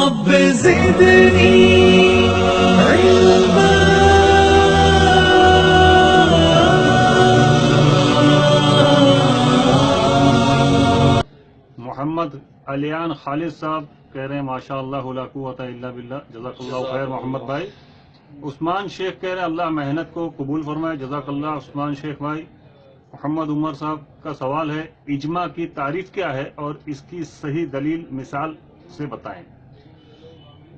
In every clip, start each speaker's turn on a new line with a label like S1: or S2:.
S1: رب زدني علما.
S2: محمد علیان خالد صاحب کہہ رہے ہیں ماشاء اللہ لا قوت الا باللہ، جزاک اللہ خیر محمد بھائی. عثمان شیخ کہہ رہے ہیں اللہ محنت کو قبول فرمائے، جزاک اللہ عثمان شیخ بھائی. محمد عمر صاحب کا سوال ہے اجماع کی تعریف کیا ہے اور اس کی صحیح دلیل مثال سے بتائیں.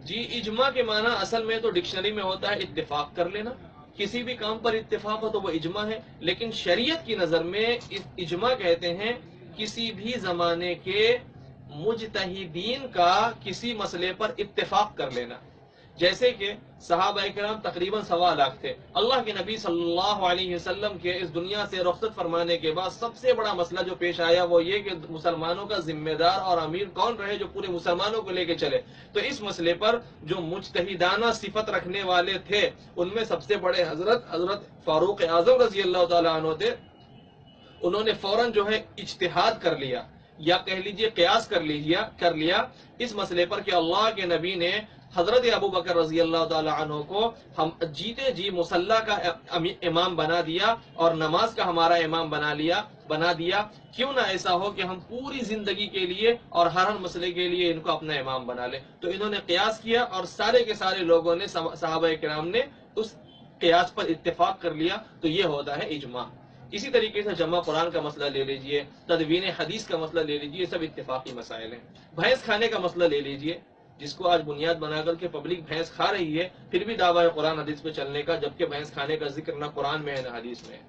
S3: جی، اجماع کے معنی اصل میں تو ڈکشنری میں ہوتا ہے اتفاق کر لینا. کسی بھی کام پر اتفاق ہو تو وہ اجماع ہے. لیکن شریعت کی نظر میں اجماع کہتے ہیں کسی بھی زمانے کے مجتہدین کا کسی مسئلے پر اتفاق کر لینا. جیسے کہ صحابہ کرام تقریباً 1.25 لاکھ تھے. اللہ کے نبی صلی اللہ علیہ وسلم کے اس دنیا سے رخصت فرمانے کے بعد سب سے بڑا مسئلہ جو پیش آیا وہ یہ کہ مسلمانوں کا ذمہ دار اور امیر کون رہے جو پورے مسلمانوں کو لے کے چلے. تو اس مسئلے پر جو مجتہدانہ صفت رکھنے والے تھے ان میں سب سے بڑے حضرت فاروق اعظم رضی اللہ تعالیٰ عنہ تھے. انہوں نے فوراً جو ہے اجتہاد کر لیا یا کہہ لیجئے قیاس کر لیا اس مسئلے پر کہ اللہ کے نبی نے حضرت ابو بکر رضی اللہ تعالی عنہ کو ہم جیتے جی مصلی کا امام بنا دیا اور نماز کا ہمارا امام بنا دیا. کیوں نہ ایسا ہو کہ ہم پوری زندگی کے لیے اور ہر مسئلے کے لیے ان کو اپنا امام بنا لیں. تو انہوں نے قیاس کیا اور سارے کے سارے لوگوں نے صحابہ کرام نے اس قیاس پر اتفاق کر لیا. تو یہ ہوتا ہے اجماع. اسی طریقے سے جمع قرآن کا مسئلہ لے لیجئے، تدوین حدیث کا مسئلہ لے لیجئے، سب اتفاقی مسائل ہیں. بھینس کھانے کا مسئلہ لے لیجئے، جس کو آج بنیاد بنا کر کے پبلک بھینس کھا رہی ہے، پھر بھی دعویٰ قرآن حدیث پہ چلنے کا، جبکہ بھینس کھانے کا ذکر نہ قرآن میں ہے نہ حدیث میں ہے.